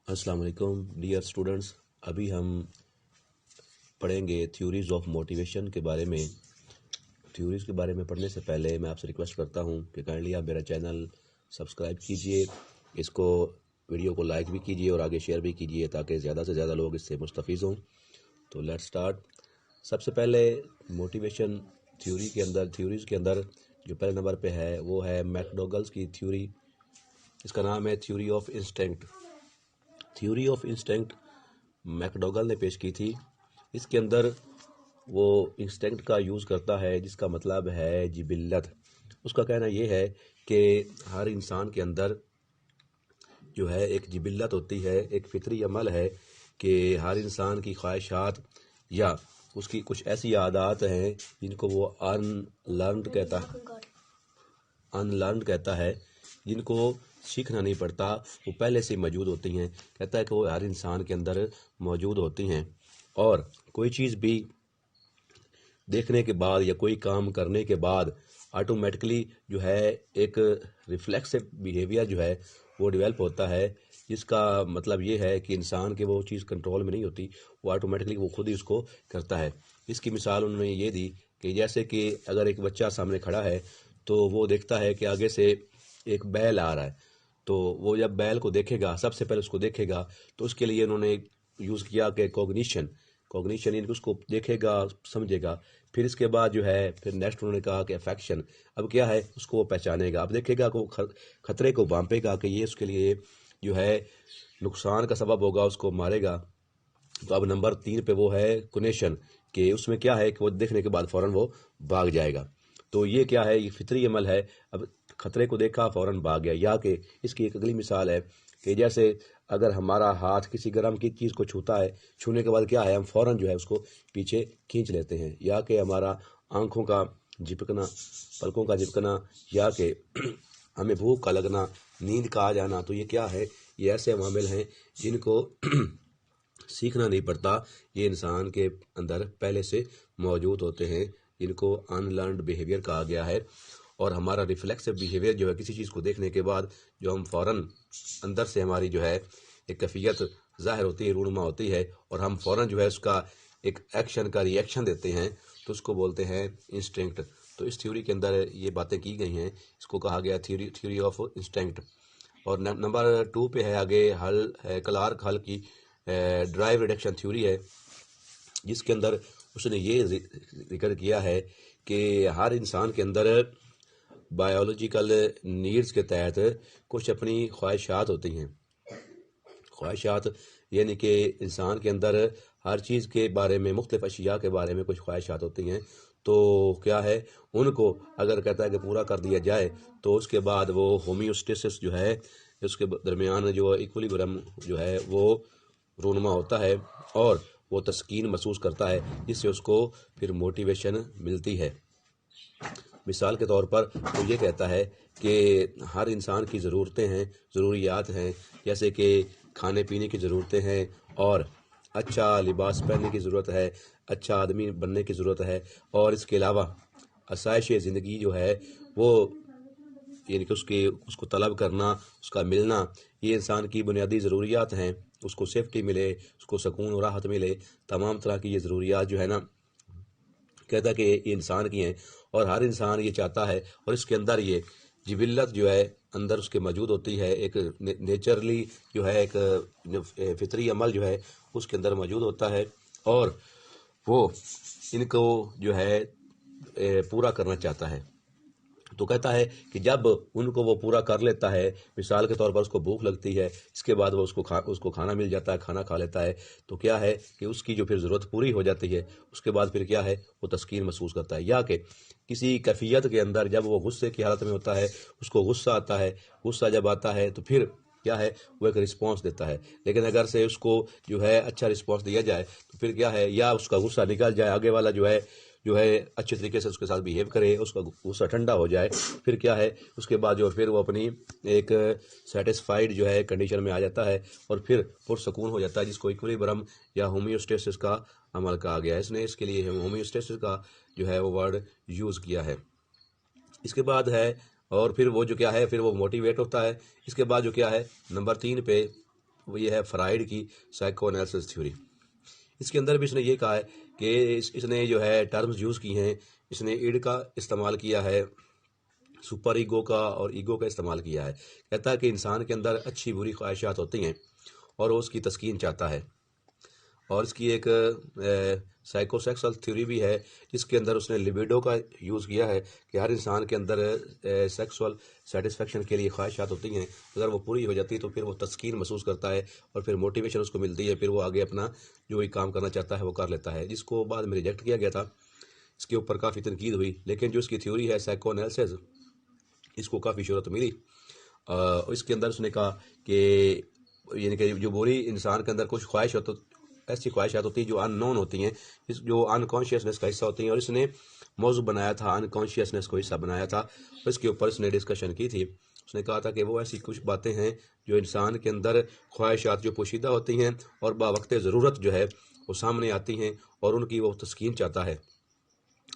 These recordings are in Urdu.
السلام علیکم ڈیئر اسٹوڈنٹس، ابھی ہم پڑھیں گے تھیوریز آف موٹیویشن کے بارے میں۔ تھیوریز کے بارے میں پڑھنے سے پہلے میں آپ سے ریکویسٹ کرتا ہوں کہ کائنڈلی آپ میرا چینل سبسکرائب کیجئے، اس کو ویڈیو کو لائک بھی کیجئے اور آگے شیئر بھی کیجئے تاکہ زیادہ سے زیادہ لوگ اس سے مستفیض ہوں۔ تو لیٹ سٹارٹ۔ سب سے پہلے موٹیویشن تھیوریز کے اندر جو پہلے نمبر پہ ہے وہ ہے میکڈوگلز کی تھیوری۔ اس کا نام ہے theory of instinct. Theory of instinct McDougall نے پیش کی تھی۔ اس کے اندر وہ انسٹنکٹ کا یوز کرتا ہے جس کا مطلب ہے جبلت۔ اس کا کہنا یہ ہے کہ ہر انسان کے اندر جو ہے ایک جبلت ہوتی ہے، ایک فطری عمل ہے کہ ہر انسان کی خواہشات یا اس کی کچھ ایسی عادات ہیں جن کو وہ ان لرنڈ کہتا ہے، جن کو سیکھنا نہیں پڑتا، وہ پہلے سے موجود ہوتی ہیں۔ کہتا ہے کہ وہ ہر انسان کے اندر موجود ہوتی ہیں، اور کوئی چیز بھی دیکھنے کے بعد یا کوئی کام کرنے کے بعد آٹومیٹکلی جو ہے ایک ریفلیکسو بیہیویئر جو ہے وہ ڈیولپ ہوتا ہے، جس کا مطلب یہ ہے کہ انسان کے وہ چیز کنٹرول میں نہیں ہوتی، وہ آٹومیٹکلی وہ خود ہی اس کو کرتا ہے۔ اس کی مثال انہوں نے یہ دی کہ جیسے کہ اگر ایک بچہ سامنے کھڑا ہے تو وہ دیکھتا ہے کہ آگے سے ایک بیل آ رہا ہے، تو وہ جب بیل کو دیکھے گا، سب سے پہلے اس کو دیکھے گا، تو اس کے لیے انہوں نے یوز کیا کہ کوگنیشن یعنی کہ اس کو دیکھے گا، سمجھے گا۔ پھر اس کے بعد جو ہے پھر نیکسٹ انہوں نے کہا کہ افیکشن۔ اب کیا ہے، اس کو وہ پہچانے گا، اب دیکھے گا کہ وہ خطرے کو بھانپے گا کہ یہ اس کے لیے جو ہے نقصان کا سبب ہوگا، اس کو مارے گا۔ تو اب نمبر 3 پہ وہ ہے کنیشن، کہ اس میں کیا ہے کہ وہ دیکھنے کے بعد فوراً وہ بھاگ جائے گا۔ تو یہ کیا ہے، یہ فطری عمل ہے۔ اب خطرے کو دیکھا فوراً بھاگ گیا۔ یا کہ اس کی ایک اگلی مثال ہے کہ جیسے اگر ہمارا ہاتھ کسی گرم کی چیز کو چھوتا ہے، چھونے کے بعد کیا ہے، ہم فوراً جو ہے اس کو پیچھے کھینچ لیتے ہیں۔ یا کہ ہمارا آنکھوں کا جھپکنا، پلکوں کا جھپکنا، یا کہ ہمیں بھوک کا لگنا، نیند کا آ جانا، تو یہ کیا ہے، یہ ایسے عوامل ہیں جن کو سیکھنا نہیں پڑتا، یہ انسان کے اندر پہلے سے موجود ہوتے ہیں، جن کو ان لرنڈ بیہیویئر کہا گیا ہے۔ اور ہمارا ریفلیکسو بیہیویئر جو ہے، کسی چیز کو دیکھنے کے بعد جو ہم فوراً اندر سے ہماری جو ہے ایک کیفیت ظاہر ہوتی ہے، رونما ہوتی ہے، اور ہم فوراً جو ہے اس کا ایک ایکشن کا ری ایکشن دیتے ہیں، تو اس کو بولتے ہیں انسٹنکٹ۔ تو اس تھیوری کے اندر یہ باتیں کی گئی ہیں، اس کو کہا گیا تھیوری آف انسٹنکٹ۔ اور نمبر 2 پہ ہے آگے کلارک ہل کی ڈرائیو ریڈکشن تھیوری ہے، جس کے اندر اس نے یہ ذکر کیا ہے کہ ہر انسان کے اندر بایولوجیکل نیڈز کے تحت کچھ اپنی خواہشات ہوتی ہیں۔ خواہشات یعنی کہ انسان کے اندر ہر چیز کے بارے میں، مختلف اشیاء کے بارے میں کچھ خواہشات ہوتی ہیں، تو کیا ہے، ان کو اگر کہتا ہے کہ پورا کر دیا جائے تو اس کے بعد وہ ہومیوسٹیسس جو ہے، اس کے درمیان جو ایکولیبرم جو ہے وہ رونما ہوتا ہے، اور وہ تسکین محسوس کرتا ہے، جس سے اس کو پھر موٹیویشن ملتی ہے۔ مثال کے طور پر وہ یہ کہتا ہے کہ ہر انسان کی ضرورتیں ہیں، ضروریات ہیں، جیسے کہ کھانے پینے کی ضرورتیں ہیں، اور اچھا لباس پہننے کی ضرورت ہے، اچھا آدمی بننے کی ضرورت ہے، اور اس کے علاوہ آسائش زندگی جو ہے وہ یعنی کہ اس کو طلب کرنا، اس کا ملنا، یہ انسان کی بنیادی ضروریات ہیں۔ اس کو سیفٹی ملے، اس کو سکون و راحت ملے، تمام طرح کی یہ ضروریات جو ہے نا، کہتا ہے کہ یہ انسان کی ہیں، اور ہر انسان یہ چاہتا ہے، اور اس کے اندر یہ جبلت جو ہے اندر اس کے موجود ہوتی ہے، ایک نیچرلی جو ہے ایک فطری عمل جو ہے اس کے اندر موجود ہوتا ہے، اور وہ ان کو جو ہے پورا کرنا چاہتا ہے۔ تو کہتا ہے کہ جب ان کو وہ پورا کر لیتا ہے، مثال کے طور پر اس کو بھوک لگتی ہے، اس کے بعد وہ اس کو کھانا مل جاتا ہے، کھانا کھا لیتا ہے، تو کیا ہے کہ اس کی جو پھر ضرورت پوری ہو جاتی ہے، اس کے بعد پھر کیا ہے، وہ تسکین محسوس کرتا ہے۔ یا کہ کسی کیفیت کے اندر جب وہ غصے کی حالت میں ہوتا ہے، اس کو غصہ آتا ہے، غصہ جب آتا ہے تو پھر کیا ہے، وہ ایک رسپانس دیتا ہے، لیکن اگر سے اس کو جو ہے اچھا رسپانس دیا جائے تو پھر کیا ہے، یا اس کا غصہ نکل جائے، آگے والا جو ہے اچھے طریقے سے اس کے ساتھ بیہیو کرے، اس کا غصہ ٹھنڈا ہو جائے، پھر کیا ہے، اس کے بعد جو پھر وہ اپنی ایک سیٹسفائیڈ جو ہے کنڈیشن میں آ جاتا ہے، اور پھر پرسکون ہو جاتا ہے، جس کو ایکولیبرم یا ہومیوسٹیسس کا عمل کہا گیا ہے۔ اس نے اس کے لیے ہومیوسٹیسس کا جو ہے وہ ورڈ یوز کیا ہے۔ اس کے بعد ہے، اور پھر وہ جو کیا ہے، پھر وہ موٹیویٹ ہوتا ہے۔ اس کے بعد جو کیا ہے، نمبر 3 پہ وہ یہ ہے فرائڈ کی سائیکو انالیسس تھیوری۔ اس کے اندر بھی اس نے یہ کہا ہے کہ اس نے جو ہے ٹرمز یوز کی ہیں، اس نے ایڈ کا استعمال کیا ہے، سپر ایگو کا اور ایگو کا استعمال کیا ہے۔ کہتا ہے کہ انسان کے اندر اچھی بری خواہشات ہوتی ہیں اور وہ اس کی تسکین چاہتا ہے، اور اس کی ایک سائیکو سیکسل تھیوری بھی ہے جس کے اندر اس نے لیبیڈو کا یوز کیا ہے کہ ہر انسان کے اندر سیکسول سیٹسفیکشن کے لیے خواہشات ہوتی ہیں، اگر وہ پوری ہو جاتی ہے تو پھر وہ تسکین محسوس کرتا ہے اور پھر موٹیویشن اس کو ملتی ہے، پھر وہ آگے اپنا جو بھی کام کرنا چاہتا ہے وہ کر لیتا ہے، جس کو بعد میں ریجیکٹ کیا گیا تھا۔ اس کے اوپر کافی تنقید ہوئی، لیکن جو اس کی تھیوری ہے سائیکو انالیسس، اس کو کافی شہرت ملی۔ اس کے اندر اس نے کہا کہ یعنی کہ جو بری انسان کے اندر کچھ خواہش ہوتا، ایسی خواہشات ہوتی ہیں جو ان نون ہوتی ہیں، جو انکانشیسنیس کا حصہ ہوتی ہیں، اور اس نے موضوع بنایا تھا، انکانشیسنیس کو حصہ بنایا تھا، اور اس کے اوپر اس نے ڈسکشن کی تھی۔ اس نے کہا تھا کہ وہ ایسی کچھ باتیں ہیں جو انسان کے اندر خواہشات جو پوشیدہ ہوتی ہیں اور باوقت ضرورت جو ہے وہ سامنے آتی ہیں اور ان کی وہ تسکین چاہتا ہے۔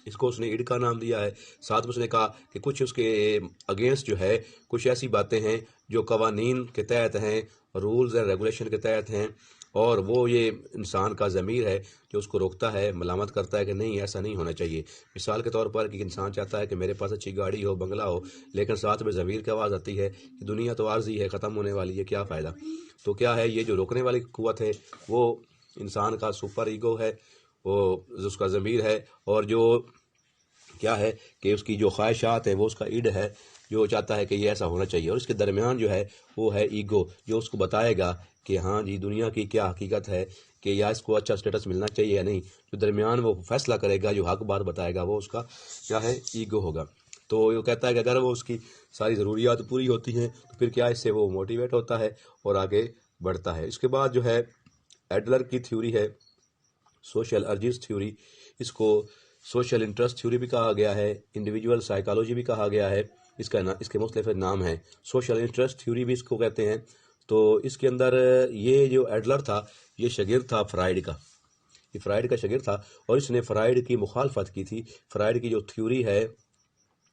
اس کو اس نے ایڈ کا نام دیا ہے۔ ساتھ میں اس نے کہا کہ کچھ اس کے اگینسٹ جو ہے کچھ ایسی باتیں ہیں جو قوانین کے تحت ہیں، رولز اینڈ ریگولیشن کے تحت ہیں، اور وہ یہ انسان کا ضمیر ہے جو اس کو روکتا ہے، ملامت کرتا ہے کہ نہیں ایسا نہیں ہونا چاہیے۔ مثال کے طور پر کہ انسان چاہتا ہے کہ میرے پاس اچھی گاڑی ہو، بنگلہ ہو، لیکن ساتھ میں ضمیر کی آواز آتی ہے کہ دنیا تو عارضی ہے، ختم ہونے والی ہے، کیا فائدہ۔ تو کیا ہے یہ جو روکنے والی قوت ہے وہ انسان کا سپر ایگو ہے، وہ اس کا ضمیر ہے، اور جو کیا ہے کہ اس کی جو خواہشات ہیں وہ اس کا ایڈ ہے جو چاہتا ہے کہ یہ ایسا ہونا چاہیے، اور اس کے درمیان جو ہے وہ ہے ایگو جو اس کو بتائے گا کہ ہاں جی دنیا کی کیا حقیقت ہے، کہ یا اس کو اچھا سٹیٹس ملنا چاہیے یا نہیں۔ جو درمیان وہ فیصلہ کرے گا، جو حق بات بتائے گا، وہ اس کا کیا ہے ایگو ہوگا۔ تو وہ کہتا ہے کہ اگر وہ اس کی ساری ضروریات پوری ہوتی ہیں تو پھر کیا اس سے وہ موٹیویٹ ہوتا ہے اور آگے بڑھتا ہے۔ اس کے بعد جو ہے ایڈلر کی تھیوری ہے سوشل ارجز تھیوری، اس کو سوشل انٹرسٹ تھیوری بھی کہا گیا ہے، انڈیویجول سائیکالوجی بھی کہا گیا ہے، اس کے مختلف نام ہیں، سوشل انٹرسٹ تھیوری بھی اس کو کہتے ہیں۔ تو اس کے اندر یہ جو ایڈلر تھا یہ شاگرد تھا فرائڈ کا، یہ فرائڈ کا شاگرد تھا، اور اس نے فرائڈ کی مخالفت کی تھی۔ فرائڈ کی جو تھیوری ہے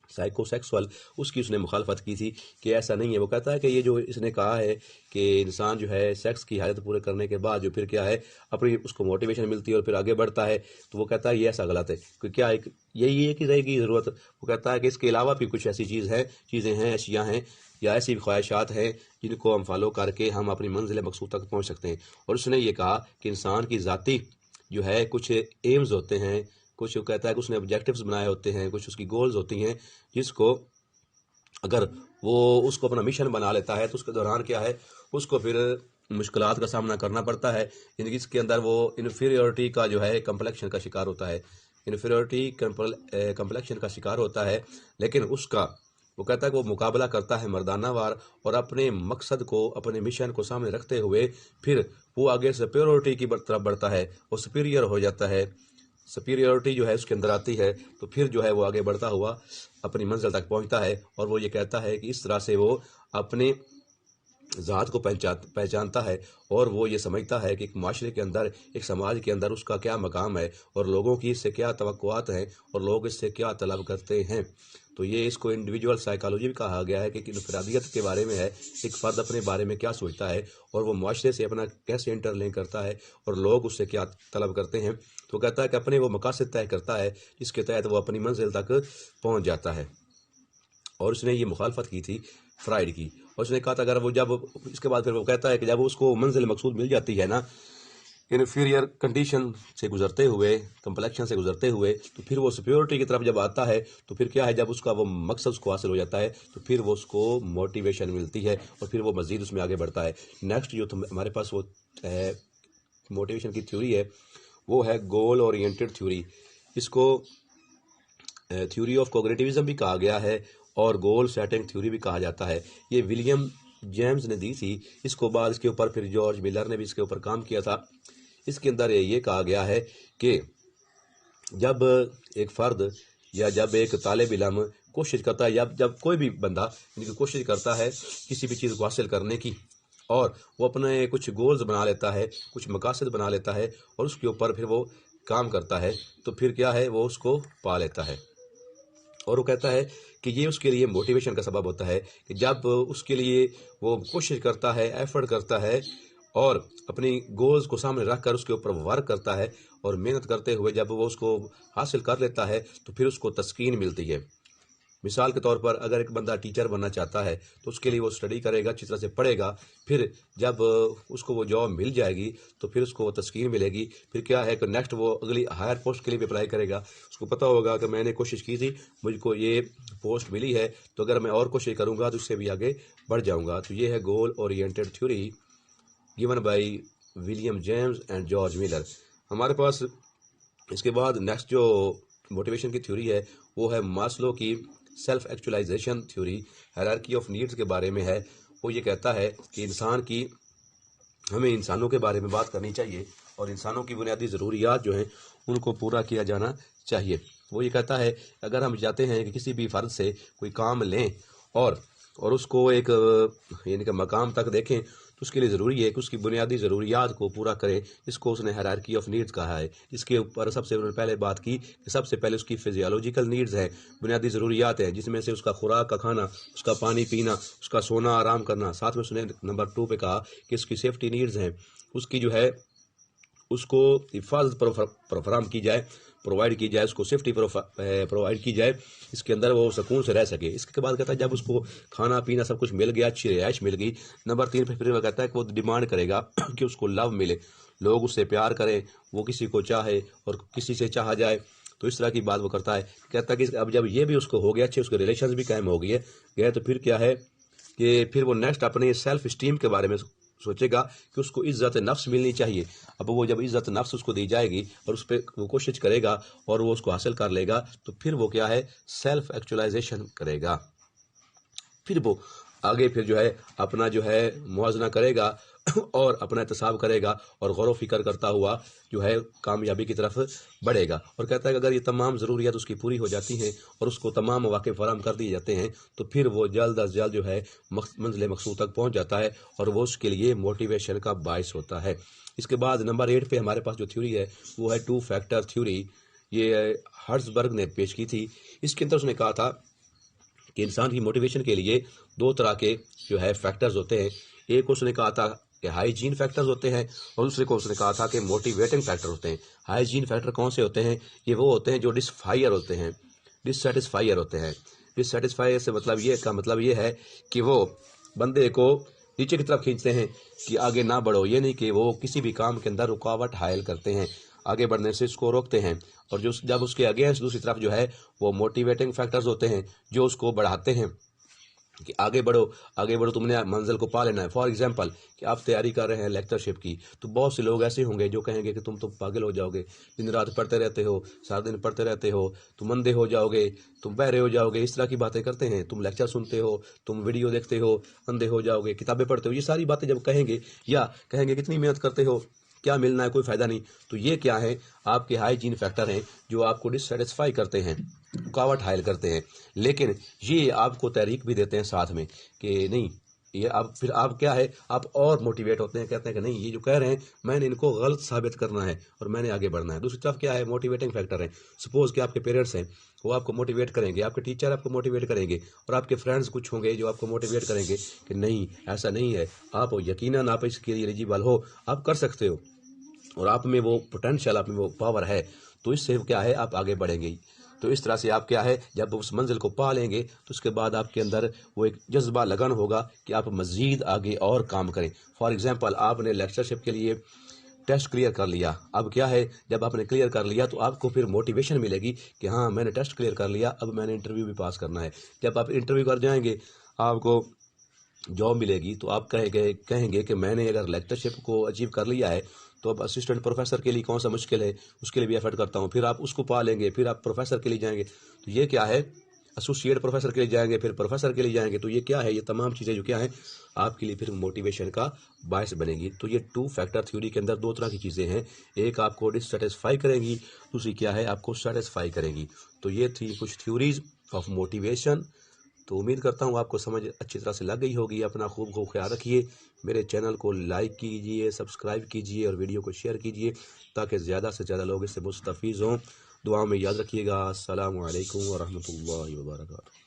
سائیکو سیکسول، اس کی اس نے مخالفت کی تھی کہ ایسا نہیں ہے۔ وہ کہتا ہے کہ یہ جو اس نے کہا ہے کہ انسان جو ہے سیکس کی حالت پورے کرنے کے بعد جو پھر کیا ہے اپنی اس کو موٹیویشن ملتی ہے اور پھر آگے بڑھتا ہے، تو وہ کہتا ہے یہ ایسا غلط ہے، کہ کیا یہی ہے کہ رہے گی ضرورت۔ وہ کہتا ہے کہ اس کے علاوہ بھی کچھ ایسی چیزیں ہیں، اشیاء ہیں یا ایسی خواہشات ہیں جن کو ہم فالو کر کے ہم اپنی منزل مقصود تک پہنچ سکتے ہیں۔ اور اس نے یہ کہا کہ انسان کی ذاتی جو ہے کچھ ایمز ہوتے ہیں، کچھ کہتا ہے کہ اس نے آبجیکٹیوز بنائے ہوتے ہیں، کچھ اس کی گولز ہوتی ہیں، جس کو اگر وہ اس کو اپنا مشن بنا لیتا ہے تو اس کے دوران کیا ہے اس کو پھر مشکلات کا سامنا کرنا پڑتا ہے، یعنی کہ اس کے اندر وہ انفیریورٹی کا جو ہے کمپلیکشن کا شکار ہوتا ہے، انفیریورٹی کمپلیکشن کا شکار ہوتا ہے، لیکن اس کا وہ کہتا ہے کہ وہ مقابلہ کرتا ہے مردانہ وار، اور اپنے مقصد کو، اپنے مشن کو سامنے رکھتے ہوئے پھر وہ آگے سپیریورٹی کی طرف بڑھتا ہے، وہ سپیریئر ہو جاتا ہے، سپیریورٹی جو ہے اس کے اندر آتی ہے، تو پھر جو ہے وہ آگے بڑھتا ہوا اپنی منزل تک پہنچتا ہے، اور وہ یہ کہتا ہے کہ اس طرح سے وہ اپنے ذات کو پہچانتا ہے، اور وہ یہ سمجھتا ہے کہ ایک معاشرے کے اندر، ایک سماج کے اندر اس کا کیا مقام ہے، اور لوگوں کی اس سے کیا توقعات ہیں، اور لوگ اس سے کیا طلب کرتے ہیں۔ تو یہ اس کو انڈیویجول سائیکالوجی بھی کہا گیا ہے کہ انفرادیت کے بارے میں ہے، ایک فرد اپنے بارے میں کیا سوچتا ہے اور وہ معاشرے سے اپنا کیسے انٹر لنک کرتا ہے اور لوگ اس سے کیا طلب کرتے ہیں۔ تو کہتا ہے کہ اپنے وہ مقاصد طے کرتا ہے جس کے تحت وہ اپنی منزل تک پہنچ جاتا ہے، اور اس نے یہ مخالفت کی تھی فرائڈ کی، اور اس نے کہا تھا اگر وہ جب اس کے بعد پھر وہ کہتا ہے کہ جب اس کو منزل مقصود مل جاتی ہے نا، انفیریئر کنڈیشن سے گزرتے ہوئے، کمپلیکشن سے گزرتے ہوئے، تو پھر وہ سپیورٹی کی طرف جب آتا ہے تو پھر کیا ہے جب اس کا وہ مقصد اس کو حاصل ہو جاتا ہے تو پھر وہ اس کو موٹیویشن ملتی ہے اور پھر وہ مزید اس میں آگے بڑھتا ہے۔ نیکسٹ جو ہمارے پاس وہ ہے موٹیویشن کی تھیوری ہے وہ ہے گول اورینٹڈ تھیوری، اس کو تھیوری آف کوگنیٹیوزم بھی کہا گیا ہے اور گول سیٹنگ تھیوری بھی کہا جاتا ہے۔ یہ ولیم جیمز نے دی تھی، اس کو بعد اس کے اوپر پھر جارج ملر نے بھی اس کے اوپر کام کیا تھا۔ اس کے اندر یہ کہا گیا ہے کہ جب ایک فرد یا جب ایک طالب علم کوشش کرتا ہے، یا جب کوئی بھی بندہ کوشش کرتا ہے کسی بھی چیز کو حاصل کرنے کی، اور وہ اپنے کچھ گولز بنا لیتا ہے، کچھ مقاصد بنا لیتا ہے، اور اس کے اوپر پھر وہ کام کرتا ہے، تو پھر کیا ہے وہ اس کو پا لیتا ہے۔ اور وہ کہتا ہے کہ یہ اس کے لیے موٹیویشن کا سبب ہوتا ہے کہ جب اس کے لیے وہ کوشش کرتا ہے، ایفرٹ کرتا ہے، اور اپنی گولز کو سامنے رکھ کر اس کے اوپر ورک کرتا ہے اور محنت کرتے ہوئے جب وہ اس کو حاصل کر لیتا ہے تو پھر اس کو تسکین ملتی ہے۔ مثال کے طور پر اگر ایک بندہ ٹیچر بننا چاہتا ہے تو اس کے لیے وہ اسٹڈی کرے گا، اچھی طرح سے پڑھے گا، پھر جب اس کو وہ جاب مل جائے گی تو پھر اس کو وہ تسکین ملے گی۔ پھر کیا ہے کہ نیکسٹ وہ اگلی ہائر پوسٹ کے لیے بھی اپلائی کرے گا، اس کو پتہ ہوگا کہ میں نے کوشش کی تھی، مجھ کو یہ پوسٹ ملی ہے، تو اگر میں اور کوشش کروں گا تو اس سے بھی آگے بڑھ جاؤں گا۔ تو یہ ہے goal oriented theory given by William James and George Miller. ہمارے پاس اس کے بعد نیکسٹ جو موٹیویشن کی تھیوری ہے وہ ہے ماسلو کی self actualisation theory, hierarchy of needs کے بارے میں ہے۔ وہ یہ کہتا ہے کہ ہمیں انسانوں کے بارے میں بات کرنی چاہیے اور انسانوں کی بنیادی ضروریات جو ہیں ان کو پورا کیا جانا چاہیے۔ وہ یہ کہتا ہے اگر ہم چاہتے ہیں کہ کسی بھی فرد سے کوئی کام لیں اور اس کو ایک یعنی کہ مقام تک دیکھیں تو اس کے لیے ضروری ہے کہ اس کی بنیادی ضروریات کو پورا کریں، جس کو اس نے ہیرارکی آف نیڈز کہا ہے۔ اس کے اوپر سب سے پہلے بات کی کہ سب سے پہلے اس کی فزیولوجیکل نیڈز ہیں، بنیادی ضروریات ہیں، جس میں سے اس کا خوراک کا کھانا، اس کا پانی پینا، اس کا سونا آرام کرنا۔ ساتھ میں اس نے نمبر 2 پہ کہا کہ اس کی سیفٹی نیڈز ہیں، اس کی جو ہے اس کو حفاظت فراہم کی جائے، پرووائڈ کی جائے، اس کو سیفٹی پرووائڈ کی جائے، اس کے اندر وہ سکون سے رہ سکے۔ اس کے بعد کہتا ہے جب اس کو کھانا پینا سب کچھ مل گیا، اچھی رہائش مل گئی، نمبر 3 پہ پھر وہ کہتا ہے کہ وہ ڈیمانڈ کرے گا کہ اس کو لو ملے، لوگ اس سے پیار کریں، وہ کسی کو چاہے اور کسی سے چاہا جائے۔ تو اس طرح کی بات وہ کرتا ہے، کہتا ہے کہ اب جب یہ بھی اس کو ہو گیا، اچھے اس کے ریلیشنز بھی قائم ہو گئے تو پھر کیا ہے کہ پھر وہ نیکسٹ اپنے سیلف اسٹیم کے بارے میں سوچے گا کہ اس کو عزت نفس ملنی چاہیے۔ اب وہ جب عزت نفس اس کو دی جائے گی اور اس پہ وہ کوشش کرے گا اور وہ اس کو حاصل کر لے گا تو پھر وہ کیا ہے سیلف ایکچولائزیشن کرے گا۔ پھر وہ آگے پھر جو ہے اپنا جو ہے موازنہ کرے گا اور اپنا احتساب کرے گا اور غور و فکر کرتا ہوا جو ہے کامیابی کی طرف بڑھے گا۔ اور کہتا ہے کہ اگر یہ تمام ضروریات اس کی پوری ہو جاتی ہیں اور اس کو تمام مواقع فراہم کر دیے جاتے ہیں تو پھر وہ جلد از جلد جو ہے منزل مقصود تک پہنچ جاتا ہے اور وہ اس کے لیے موٹیویشن کا باعث ہوتا ہے۔ اس کے بعد نمبر 8 پہ ہمارے پاس جو تھیوری ہے وہ ہے 2 فیکٹر تھیوری، یہ ہرٹزبرگ نے پیش کی تھی۔ اس کے اندر اس نے کہا تھا کہ انسان کی موٹیویشن کے لیے 2 طرح کے جو ہے فیکٹرز ہوتے ہیں۔ ایک اس نے کہا تھا کہ ہائیجین فیکٹرز ہوتے ہیں اور دوسرے کو اس نے کہا تھا کہ موٹیویٹنگ فیکٹر ہوتے ہیں۔ ہائیجین فیکٹر کون سے ہوتے ہیں؟ یہ وہ ہوتے ہیں جو ڈسفائر ہوتے ہیں، ڈسسیٹسفائر ہوتے ہیں۔ ڈسسیٹسفائر سے مطلب یہ ہے کہ وہ بندے کو نیچے کی طرف کھینچتے ہیں کہ آگے نہ بڑھو، یہ نہیں کہ وہ کسی بھی کام کے اندر رکاوٹ حائل کرتے ہیں، آگے بڑھنے سے اس کو روکتے ہیں۔ اور جب اس کے اگینسٹ دوسری طرف جو ہے وہ موٹیویٹنگ فیکٹرز ہوتے ہیں جو اس کو بڑھاتے ہیں کہ آگے بڑھو، تم نے منزل کو پا لینا ہے۔ فار ایگزامپل کہ آپ تیاری کر رہے ہیں لیکچرشپ کی تو بہت سے لوگ ایسے ہوں گے جو کہیں گے کہ تم تو پاگل ہو جاؤ گے، دن رات پڑھتے رہتے ہو، سارا دن پڑھتے رہتے ہو، تم اندھے ہو جاؤ گے، تم بہرے ہو جاؤ گے، اس طرح کی باتیں کرتے ہیں، تم لیکچر سنتے ہو، تم ویڈیو دیکھتے ہو، اندھے ہو جاؤ گے، کتابیں پڑھتے ہو، یہ ساری باتیں جب کہیں گے یا کہیں گے کتنی محنت کرتے ہو، کیا ملنا ہے، کوئی فائدہ نہیں، تو یہ کیا ہے آپ کے ہائیجین فیکٹر ہیں جو آپ کو ڈسسیٹسفائی کرتے ہیں، رکاوٹ حائل کرتے ہیں۔ لیکن یہ آپ کو تحریک بھی دیتے ہیں ساتھ میں کہ نہیں، یہ پھر آپ کیا ہے آپ اور موٹیویٹ ہوتے ہیں، کہتے ہیں کہ نہیں یہ جو کہہ رہے ہیں میں نے ان کو غلط ثابت کرنا ہے اور میں نے آگے بڑھنا ہے۔ دوسری طرف کیا ہے موٹیویٹنگ فیکٹر ہے، سپوز کہ آپ کے پیرنٹس ہیں، وہ آپ کو موٹیویٹ کریں گے، آپ کے ٹیچر آپ کو موٹیویٹ کریں گے اور آپ کے فرینڈز کچھ ہوں گے جو آپ کو موٹیویٹ کریں گے کہ نہیں ایسا نہیں ہے، آپ یقیناً آپ اس کے لیے ایلیجیبل ہو، آپ کر سکتے ہو اور آپ میں وہ پوٹینشیل، آپ میں وہ پاور ہے، تو اس سے کیا ہے آپ آگے بڑھیں گے۔ تو اس طرح سے آپ کیا ہے جب اس منزل کو پا لیں گے تو اس کے بعد آپ کے اندر وہ ایک جذبہ لگن ہوگا کہ آپ مزید آگے اور کام کریں۔ فار ایگزامپل آپ نے لیکچرشپ کے لیے ٹیسٹ کلیئر کر لیا، اب کیا ہے جب آپ نے کلیئر کر لیا تو آپ کو پھر موٹیویشن ملے گی کہ ہاں میں نے ٹیسٹ کلیئر کر لیا، اب میں نے انٹرویو بھی پاس کرنا ہے۔ جب آپ انٹرویو کر جائیں گے آپ کو جاب ملے گی تو آپ کہیں گے کہ میں نے اگر لیکچرشپ کو اچیو کر لیا ہے تو اب اسسٹنٹ پروفیسر کے لیے کون سا مشکل ہے، اس کے لیے بھی ایفرٹ کرتا ہوں، پھر آپ اس کو پا لیں گے، پھر آپ پروفیسر کے لیے جائیں گے، تو یہ کیا ہے ایسوسیٹ پروفیسر کے لیے جائیں گے، پھر پروفیسر کے لیے جائیں گے، تو یہ کیا ہے یہ تمام چیزیں جو کیا ہیں آپ کے لیے پھر موٹیویشن کا باعث بنے گی۔ تو یہ 2 فیکٹر تھیوری کے اندر 2 طرح کی چیزیں ہیں، ایک آپ کو ڈسسیٹسفائی کریں گی، دوسری کیا ہے آپ کو سیٹسفائی کریں گی۔ تو یہ تھی کچھ تھیوریز آف موٹیویشن۔ تو امید کرتا ہوں آپ کو سمجھ اچھی طرح سے لگ گئی ہوگی۔ اپنا خوب خیال رکھیے، میرے چینل کو لائک کیجئے، سبسکرائب کیجئے اور ویڈیو کو شیئر کیجئے تاکہ زیادہ سے زیادہ لوگ اس سے مستفید ہوں۔ دعاؤں میں یاد رکھیے گا۔ السلام علیکم ورحمۃ اللہ وبرکاتہ۔